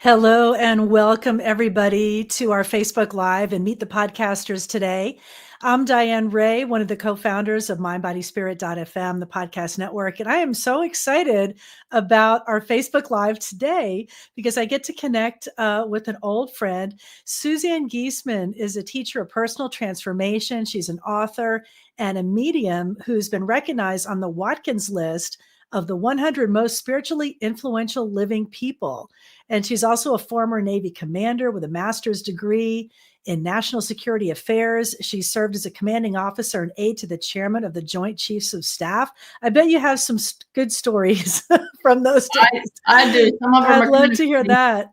Hello and welcome everybody to our Facebook Live and Meet the Podcasters today. I'm Diane Ray, one of the co-founders of MindBodySpirit.fm, the podcast network, and I am so excited about our Facebook Live today because I get to connect with an old friend. Suzanne Giesemann is a teacher of personal transformation. She's an author and a medium who's been recognized on the Watkins list of the 100 most spiritually influential living people. And she's also a former Navy commander with a master's degree in national security affairs. She served as a commanding officer and aide to the chairman of the Joint Chiefs of Staff. I bet you have some good stories from those days. I do. Some of them I'd love to hear that.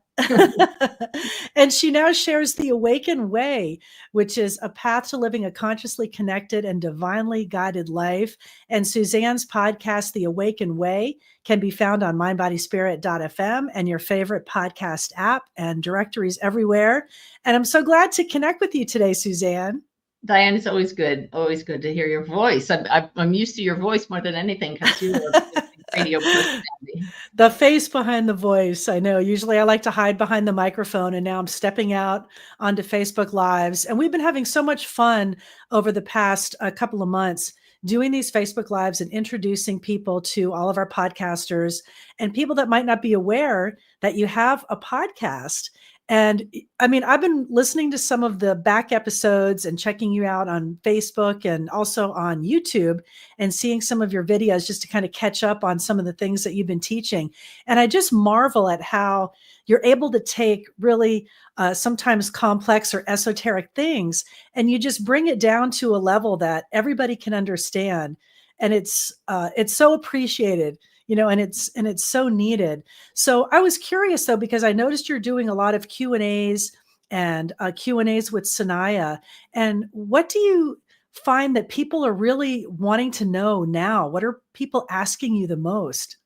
And she now shares the Awakened Way, which is a path to living a consciously connected and divinely guided life. And Suzanne's podcast, The Awakened Way, can be found on mindbodyspirit.fm and your favorite podcast app and directories everywhere. And I'm so glad to connect with you today, Suzanne. Diane, it's always good to hear your voice. I'm used to your voice more than anything because you are a radio personality. The face behind the voice. I know. Usually I like to hide behind the microphone, and now I'm stepping out onto Facebook Lives. And we've been having so much fun over the past couple of months doing these Facebook Lives and introducing people to all of our podcasters and people that might not be aware that you have a podcast. And I mean, I've been listening to some of the back episodes and checking you out on Facebook and also on YouTube and seeing some of your videos just to kind of catch up on some of the things that you've been teaching. And I just marvel at how you're able to take really sometimes complex or esoteric things and you just bring it down to a level that everybody can understand. And it's so appreciated. And it's so needed. So I was curious though, because I noticed you're doing a lot of Q&As and Q&As with Sanaya. And what do you find that people are really wanting to know now? What are people asking you the most?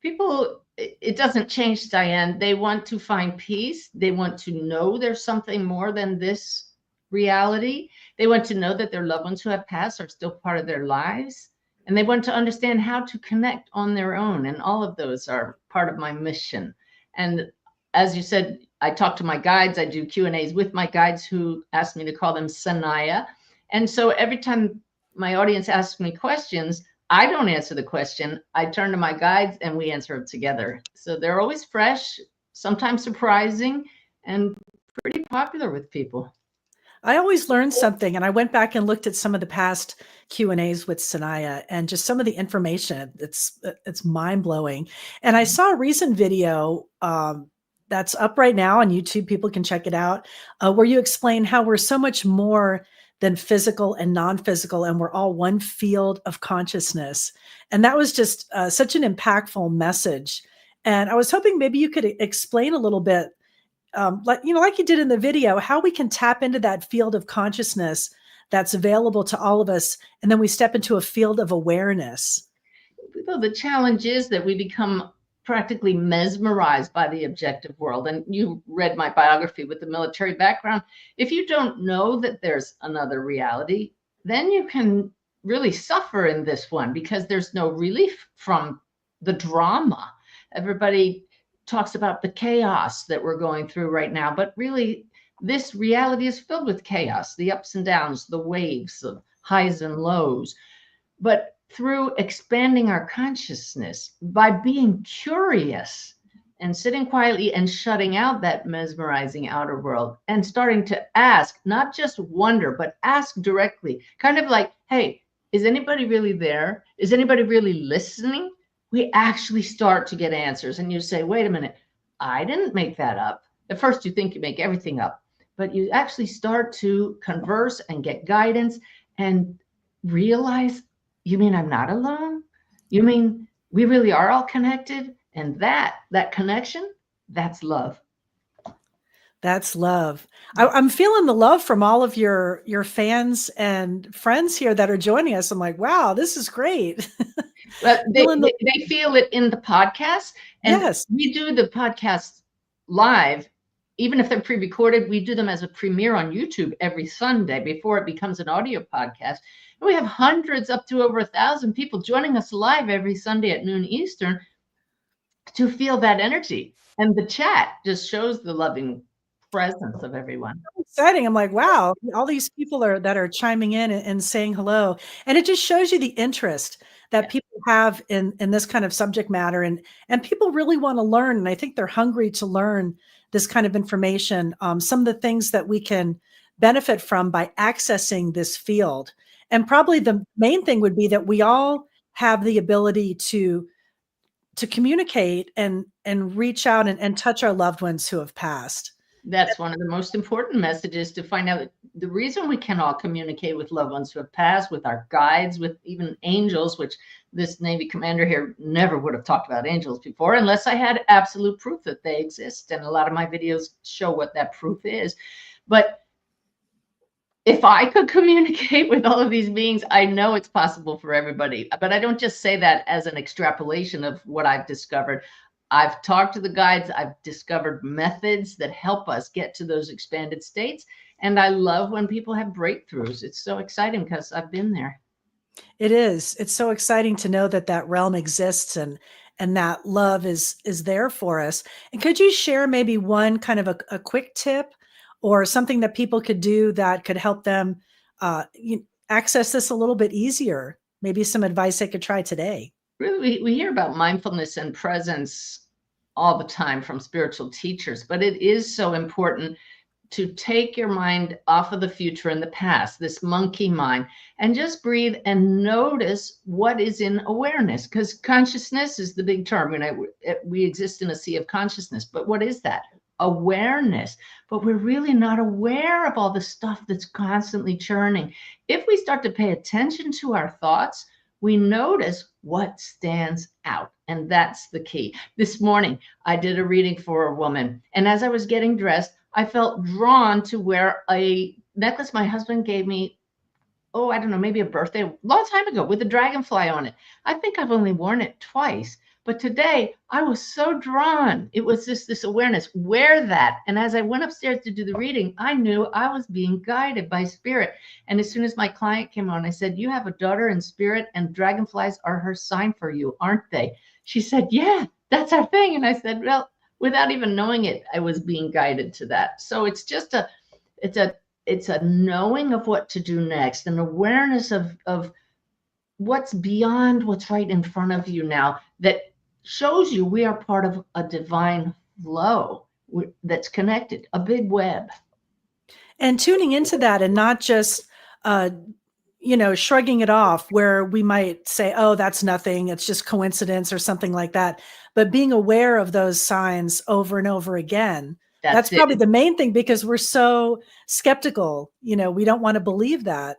People, it doesn't change, Diane. They want to find peace. They want to know there's something more than this reality. They want to know that their loved ones who have passed are still part of their lives. And they want to understand how to connect on their own. And all of those are part of my mission. And as you said, I talk to my guides. I do Q&As with my guides who ask me to call them Sanaya. And so every time my audience asks me questions, I don't answer the question. I turn to my guides and we answer it together. So they're always fresh, sometimes surprising, and pretty popular with people. I always learn something, and I went back and looked at some of the past Q&As with Sanaya and just some of the information. It's mind-blowing. And I saw a recent video that's up right now on YouTube. People can check it out, where you explain how we're so much more than physical and non-physical, and we're all one field of consciousness. And that was just such an impactful message. And I was hoping maybe you could explain a little bit like you did in the video, how we can tap into that field of consciousness that's available to all of us. And then we step into a field of awareness. Well, the challenge is that we become practically mesmerized by the objective world. And you read my biography with the military background. If you don't know that there's another reality, then you can really suffer in this one because there's no relief from the drama. Everybody talks about the chaos that we're going through right now, but really this reality is filled with chaos, the ups and downs, the waves, the highs and lows. But through expanding our consciousness, by being curious and sitting quietly and shutting out that mesmerizing outer world and starting to ask, not just wonder, but ask directly, kind of like, hey, is anybody really there? Is anybody really listening? We actually start to get answers. And you say, wait a minute, I didn't make that up. At first you think you make everything up, but you actually start to converse and get guidance and realize, you mean I'm not alone? You mean we really are all connected? And that connection, that's love. That's love. I'm feeling the love from all of your fans and friends here that are joining us. I'm like, wow, this is great. But they feel it in the podcast. And yes, we do the podcast live, even if they're pre-recorded. We do them as a premiere on YouTube every Sunday before it becomes an audio podcast. And we have hundreds, up to over 1,000 people joining us live every Sunday at noon Eastern to feel that energy. And the chat just shows the loving presence of everyone. Exciting. I'm like, wow, all these people that are chiming in and saying hello. And it just shows you the interest that Yeah. people have in this kind of subject matter. And people really want to learn. And I think they're hungry to learn this kind of information. Some of the things that we can benefit from by accessing this field. And probably the main thing would be that we all have the ability to communicate and reach out and touch our loved ones who have passed. That's one of the most important messages, to find out the reason we can all communicate with loved ones who have passed, with our guides, with even angels, which this Navy commander here never would have talked about angels before unless I had absolute proof that they exist. And a lot of my videos show what that proof is. But if I could communicate with all of these beings, I know it's possible for everybody. But I don't just say that as an extrapolation of what I've discovered. I've talked to the guides. I've discovered methods that help us get to those expanded states. And I love when people have breakthroughs. It's so exciting because I've been there. It is. It's so exciting to know that that realm exists and that love is there for us. And could you share maybe one kind of a quick tip or something that people could do that could help them access this a little bit easier? Maybe some advice they could try today. Really, we hear about mindfulness and presence all the time from spiritual teachers, but it is so important to take your mind off of the future and the past, this monkey mind, and just breathe and notice what is in awareness. Because consciousness is the big term. We exist in a sea of consciousness, but what is that? Awareness. But we're really not aware of all the stuff that's constantly churning. If we start to pay attention to our thoughts, we notice what stands out. And that's the key. This morning, I did a reading for a woman. And as I was getting dressed, I felt drawn to wear a necklace my husband gave me, oh, I don't know, maybe a birthday, a long time ago, with a dragonfly on it. I think I've only worn it twice. But today, I was so drawn. It was just this awareness, wear that. And as I went upstairs to do the reading, I knew I was being guided by spirit. And as soon as my client came on, I said, you have a daughter in spirit and dragonflies are her sign for you, aren't they? She said, yeah, that's our thing. And I said, well, without even knowing it, I was being guided to that. So it's just it's a knowing of what to do next, an awareness of what's beyond what's right in front of you now that shows you we are part of a divine flow that's connected, a big web. And tuning into that and not just, shrugging it off where we might say, oh, that's nothing. It's just coincidence or something like that. But being aware of those signs over and over again. That's probably the main thing because we're so skeptical. We don't want to believe that.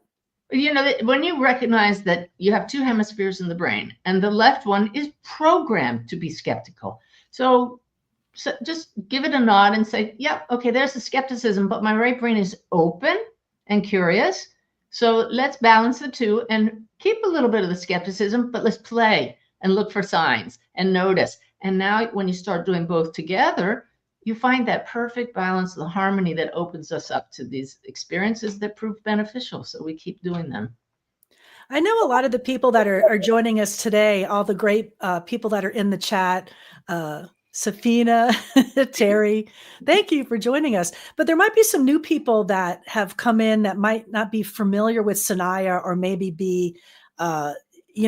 When you recognize that you have two hemispheres in the brain and the left one is programmed to be skeptical. So just give it a nod and say, yep, okay, there's the skepticism, but my right brain is open and curious. So let's balance the two and keep a little bit of the skepticism, but let's play and look for signs and notice. And now when you start doing both together, you find that perfect balance, the harmony that opens us up to these experiences that prove beneficial. So we keep doing them. I know a lot of the people that are joining us today, all the great people that are in the chat, Safina, Terry, thank you for joining us. But there might be some new people that have come in that might not be familiar with Sanaya or maybe be,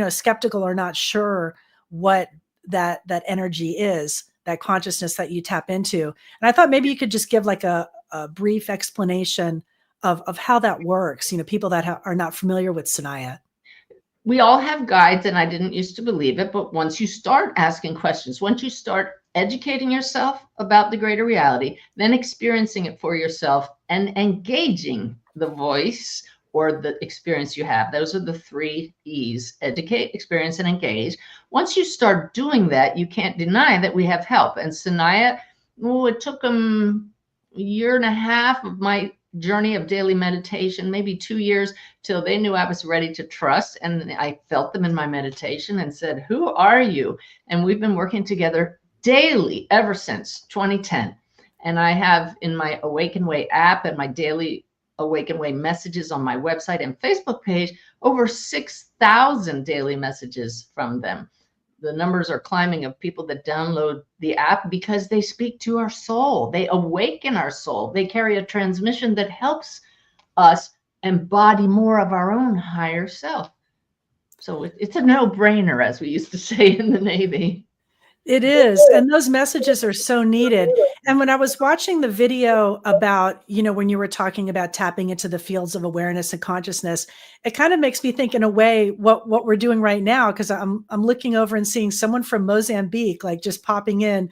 skeptical or not sure what that energy is, that consciousness that you tap into. And I thought maybe you could just give like a brief explanation of how that works, people that are not familiar with Sanaya. We all have guides, and I didn't used to believe it, but once you start asking questions, once you start educating yourself about the greater reality, then experiencing it for yourself and engaging the voice or the experience you have. Those are the 3 E's: educate, experience, and engage. Once you start doing that, you can't deny that we have help. And Sanaya, it took them a year and a half of my journey of daily meditation, maybe 2 years, till they knew I was ready to trust. And I felt them in my meditation and said, who are you? And we've been working together daily ever since 2010. And I have in my Awaken Way app and my daily Awaken Way messages on my website and Facebook page, over 6,000 daily messages from them. the numbers are climbing of people that download the app because they speak to our soul. They awaken our soul. They carry a transmission that helps us embody more of our own higher self. So it's a no-brainer, as we used to say in the Navy. It is. And those messages are so needed. And when I was watching the video about, when you were talking about tapping into the fields of awareness and consciousness, it kind of makes me think in a way what we're doing right now, because I'm looking over and seeing someone from Mozambique, like just popping in,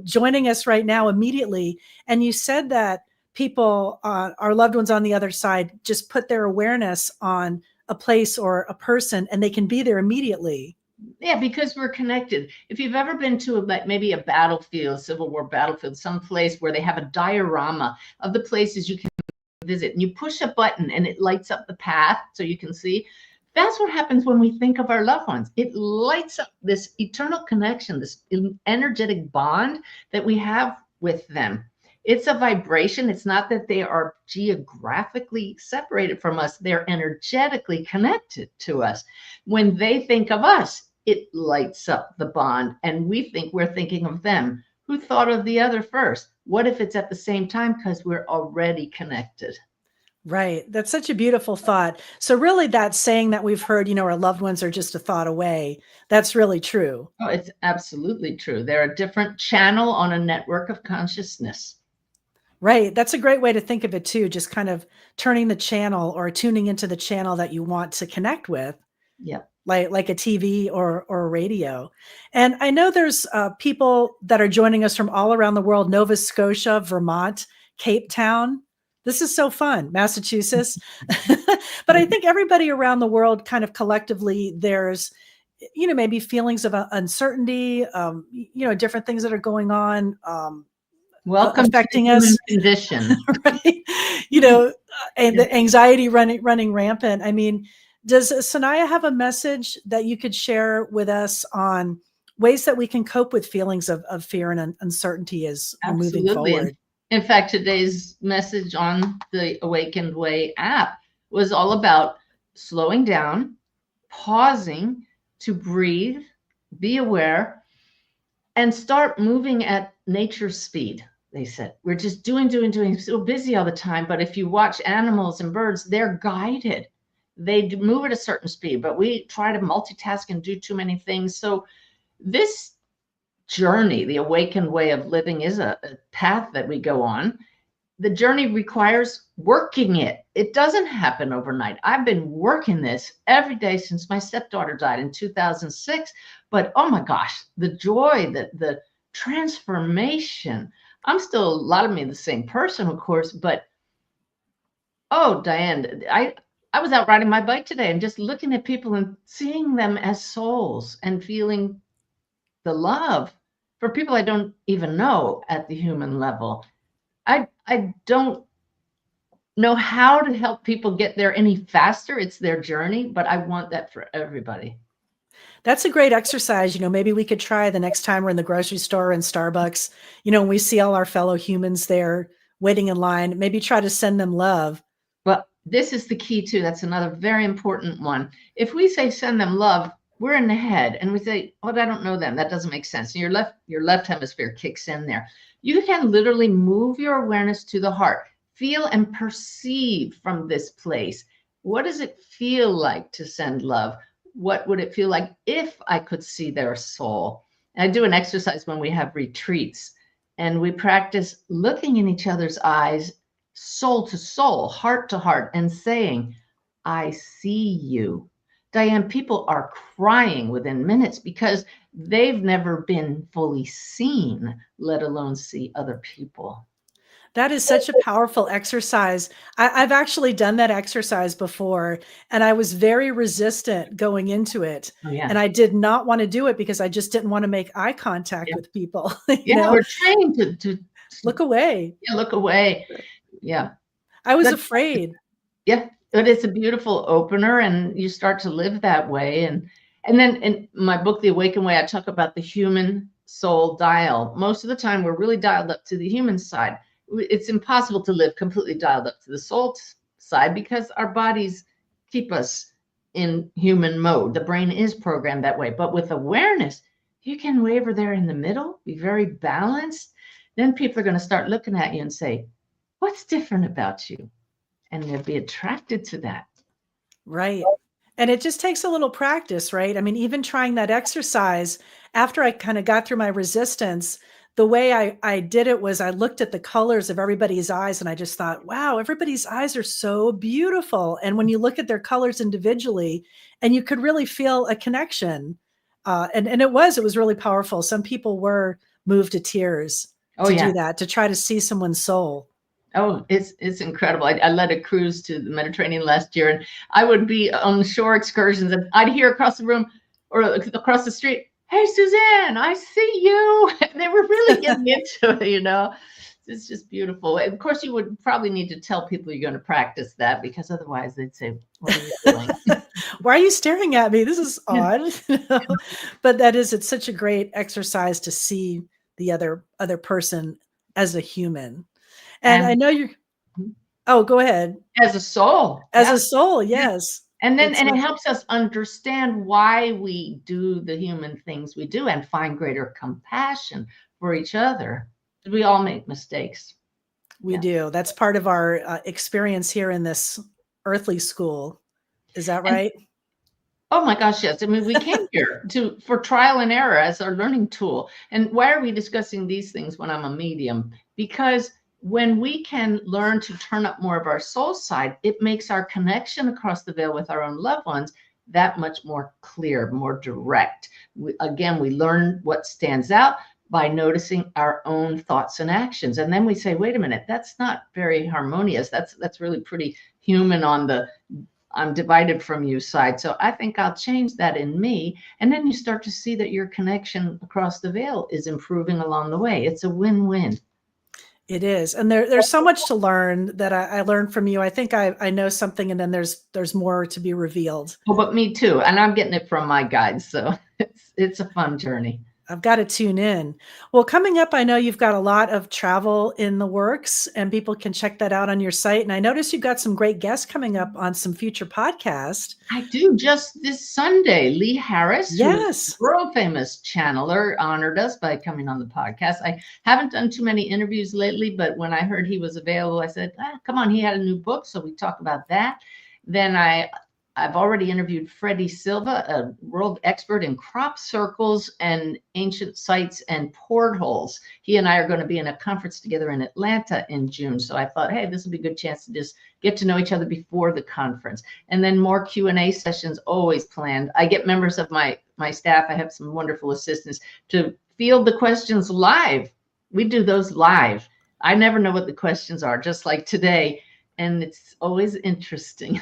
joining us right now immediately. And you said that people, our loved ones on the other side, just put their awareness on a place or a person and they can be there immediately. Yeah, because we're connected. If you've ever been to maybe a battlefield, Civil War battlefield, some place where they have a diorama of the places you can visit, and you push a button and it lights up the path so you can see. That's what happens when we think of our loved ones. It lights up this eternal connection, this energetic bond that we have with them. It's a vibration. It's not that they are geographically separated from us. They're energetically connected to us. When they think of us, it lights up the bond, and we think we're thinking of them. Who thought of the other first? What if it's at the same time? Because we're already connected. Right. That's such a beautiful thought. So really that saying that we've heard, our loved ones are just a thought away, that's really true. Oh, it's absolutely true. They're a different channel on a network of consciousness. Right. That's a great way to think of it too. Just kind of turning the channel or tuning into the channel that you want to connect with. Yeah. Like a TV or a radio. And I know there's people that are joining us from all around the world, Nova Scotia, Vermont, Cape Town. This is so fun, Massachusetts. But I think everybody around the world kind of collectively, there's, maybe feelings of uncertainty, different things that are going on. Welcome affecting to the us human condition. Right. And the anxiety running rampant. I mean, does Sanaya have a message that you could share with us on ways that we can cope with feelings of fear and uncertainty as we're moving forward? In fact, today's message on the Awakened Way app was all about slowing down, pausing to breathe, be aware, and start moving at nature's speed. They said, we're just doing, so busy all the time. But if you watch animals and birds, they're guided. They move at a certain speed, but we try to multitask and do too many things. So this journey, the awakened way of living, is a path that we go on. The journey requires working it. It doesn't happen overnight. I've been working this every day since my stepdaughter died in 2006. But oh my gosh, the joy, the transformation. I'm still, a lot of me, the same person, of course, but oh, Diane, I was out riding my bike today and just looking at people and seeing them as souls and feeling the love for people I don't even know at the human level. I don't know how to help people get there any faster. It's their journey, but I want that for everybody. That's a great exercise. Maybe we could try the next time we're in the grocery store and Starbucks, and we see all our fellow humans there waiting in line, maybe try to send them love. Well, this is the key too. That's another very important one. If we say send them love, we're in the head and we say, oh, I don't know them. That doesn't make sense. And your left hemisphere kicks in there. You can literally move your awareness to the heart. Feel and perceive from this place. What does it feel like to send love? What would it feel like if I could see their soul? And I do an exercise when we have retreats, and we practice looking in each other's eyes, soul to soul, heart to heart, and saying, I see you. Diane, people are crying within minutes because they've never been fully seen, let alone see other people. That is such a powerful exercise. I've actually done that exercise before, and I was very resistant going into it. Oh, yeah. And I did not want to do it because I just didn't want to make eye contact with people. We're trained to look away. Yeah, look away. Yeah. I was afraid. Yeah, but it's a beautiful opener, and you start to live that way. And then in my book, The Awakened Way, I talk about the human soul dial. Most of the time, we're really dialed up to the human side. It's impossible to live completely dialed up to the soul side because our bodies keep us in human mode. The brain is programmed that way. But with awareness, you can waver there in the middle, be very balanced. Then people are going to start looking at you and say, what's different about you? And they'll be attracted to that. Right. And it just takes a little practice, right? I mean, even trying that exercise, after I kind of got through my resistance, the way I did it was I looked at the colors of everybody's eyes and I just thought, wow, everybody's eyes are so beautiful. And when you look at their colors individually, and you could really feel a connection. And it was really powerful. Some people were moved to tears do that, to try to see someone's soul. Oh, it's incredible. I led a cruise to the Mediterranean last year, and I would be on shore excursions, and I'd hear across the room or across the street, "Hey, Suzanne, I see you." And they were really getting into it, you know. It's just beautiful. And of course, you would probably need to tell people you're going to practice that, because otherwise they'd say, "What are you doing? Why are you staring at me? This is odd." But it's such a great exercise to see the other person as a human. And I know you're, oh, go ahead. As a soul. As a soul, yes. And then it helps us understand why we do the human things we do and find greater compassion for each other. We all make mistakes. We do. That's part of our experience here in this earthly school. Is that right? Oh my gosh, yes. I mean, we came here for trial and error as our learning tool. And why are we discussing these things when I'm a medium? Because when we can learn to turn up more of our soul side, it makes our connection across the veil with our own loved ones that much more clear, more direct. We learn what stands out by noticing our own thoughts and actions. And then we say, wait a minute, that's not very harmonious. That's really pretty human on the I'm divided from you side. So I think I'll change that in me. And then you start to see that your connection across the veil is improving along the way. It's a win-win. It is. And there's so much to learn that I learned from you. I think I know something, and then there's more to be revealed. Oh, but me too. And I'm getting it from my guides. So it's a fun journey. I've got to tune in. Well, coming up, I know you've got a lot of travel in the works, and people can check that out on your site. And I noticed you've got some great guests coming up on some future podcasts. I do. Just this Sunday, Lee Harris, yes, world famous channeler, honored us by coming on the podcast. I haven't done too many interviews lately, but when I heard he was available, I said, come on, he had a new book. So we talk about that. Then I've already interviewed Freddie Silva, a world expert in crop circles and ancient sites and portholes. He and I are going to be in a conference together in Atlanta in June. So I thought, hey, this would be a good chance to just get to know each other before the conference. And then more Q&A sessions always planned. I get members of my staff. I have some wonderful assistants to field the questions live. We do those live. I never know what the questions are, just like today. And it's always interesting.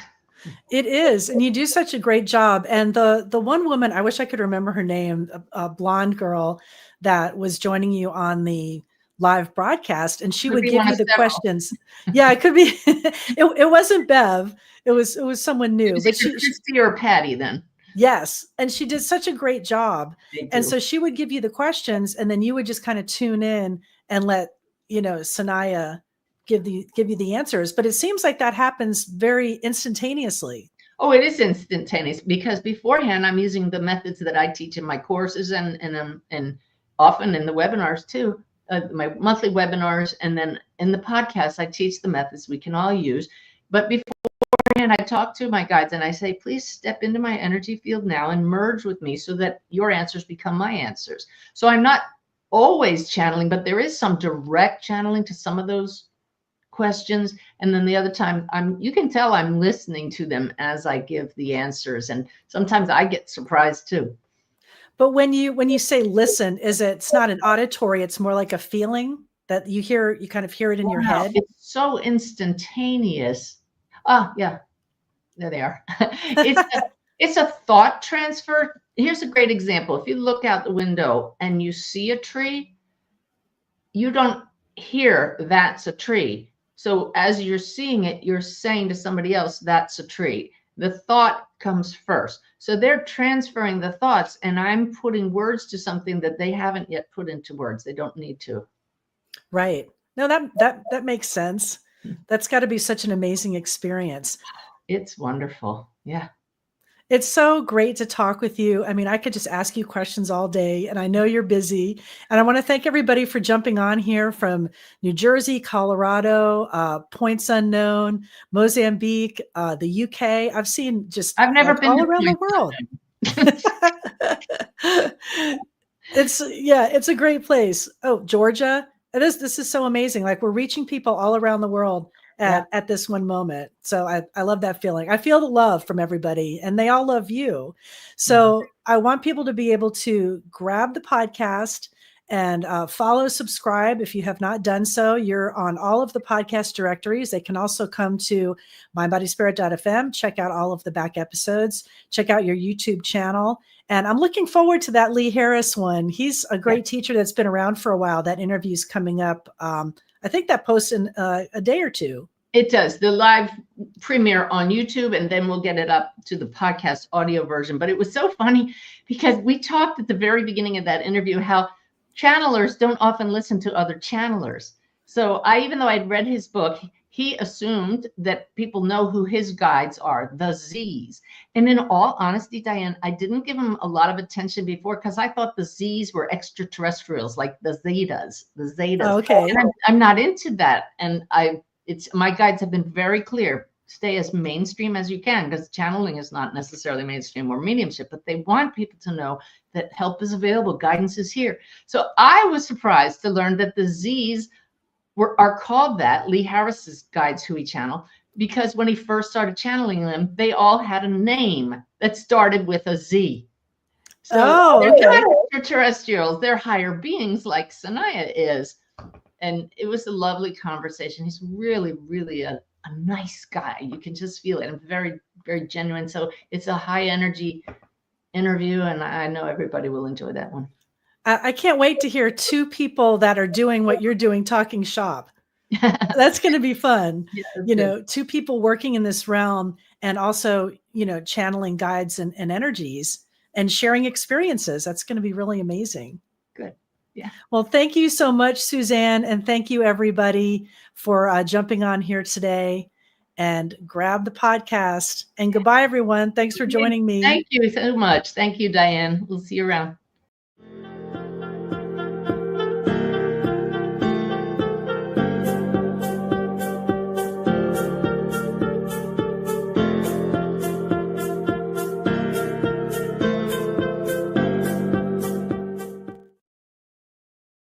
It is. And you do such a great job. And the one woman, I wish I could remember her name, a blonde girl that was joining you on the live broadcast, and she would give you the questions. Yeah, it could be. It wasn't Bev. It was someone new. But she or Patty then. Yes. And she did such a great job. And so she would give you the questions, and then you would just kind of tune in and let, Sanaya give you the answers. But it seems like that happens very instantaneously. Oh, it is instantaneous, because beforehand I'm using the methods that I teach in my courses and often in the webinars too, my monthly webinars, and then in the podcast I teach the methods we can all use. But beforehand I talk to my guides and I say, please step into my energy field now and merge with me so that your answers become my answers. So I'm not always channeling, but there is some direct channeling to some of those questions, and then the other time you can tell I'm listening to them as I give the answers, and sometimes I get surprised too. But when you say listen, it's not an auditory, it's more like a feeling that you kind of hear it in your head? It's so instantaneous. Yeah, there they are. It's a thought transfer. Here's a great example. If you look out the window and you see a tree, you don't hear that's a tree. So as you're seeing it, you're saying to somebody else, that's a tree. The thought comes first. So they're transferring the thoughts, and I'm putting words to something that they haven't yet put into words. They don't need to. Right. No, that makes sense. That's got to be such an amazing experience. It's wonderful. Yeah. It's so great to talk with you. I mean, I could just ask you questions all day, and I know you're busy. And I want to thank everybody for jumping on here from New Jersey, Colorado, points unknown, Mozambique, the UK. I've seen just I've never like been all to around the world. It's a great place. Oh, Georgia. This is so amazing. Like we're reaching people all around the world Yeah. at this one moment. So I love that feeling. I feel the love from everybody and they all love you. So I want people to be able to grab the podcast and follow, subscribe. If you have not done so, you're on all of the podcast directories. They can also come to mindbodyspirit.fm, check out all of the back episodes, check out your YouTube channel. And I'm looking forward to that Lee Harris one. He's a great teacher that's been around for a while. That interview's coming up. I think that posts in a day or two. It does. The live premiere on YouTube, and then we'll get it up to the podcast audio version. But it was so funny because we talked at the very beginning of that interview how channelers don't often listen to other channelers. So even though I'd read his book, he assumed that people know who his guides are, the Z's. And in all honesty, Diane, I didn't give him a lot of attention before because I thought the Z's were extraterrestrials, like the Zetas. Oh, okay. And I'm not into that. And my guides have been very clear. Stay as mainstream as you can because channeling is not necessarily mainstream or mediumship, but they want people to know that help is available, guidance is here. So I was surprised to learn that the Z's are called that, Lee Harris's guides who he channeled, because when he first started channeling them, they all had a name that started with a Z. So they're not extraterrestrials, they're higher beings like Sanaya is. And it was a lovely conversation. He's really, really a nice guy. You can just feel it. And very, very genuine. So it's a high energy interview. And I know everybody will enjoy that one. I can't wait to hear two people that are doing what you're doing, talking shop. That's going to be fun. Yeah, two people working in this realm and also, channeling guides and energies and sharing experiences. That's going to be really amazing. Good. Yeah. Well, thank you so much, Suzanne. And thank you, everybody, for jumping on here today and grab the podcast. And goodbye, everyone. Thanks for joining me. Thank you so much. Thank you, Diane. We'll see you around.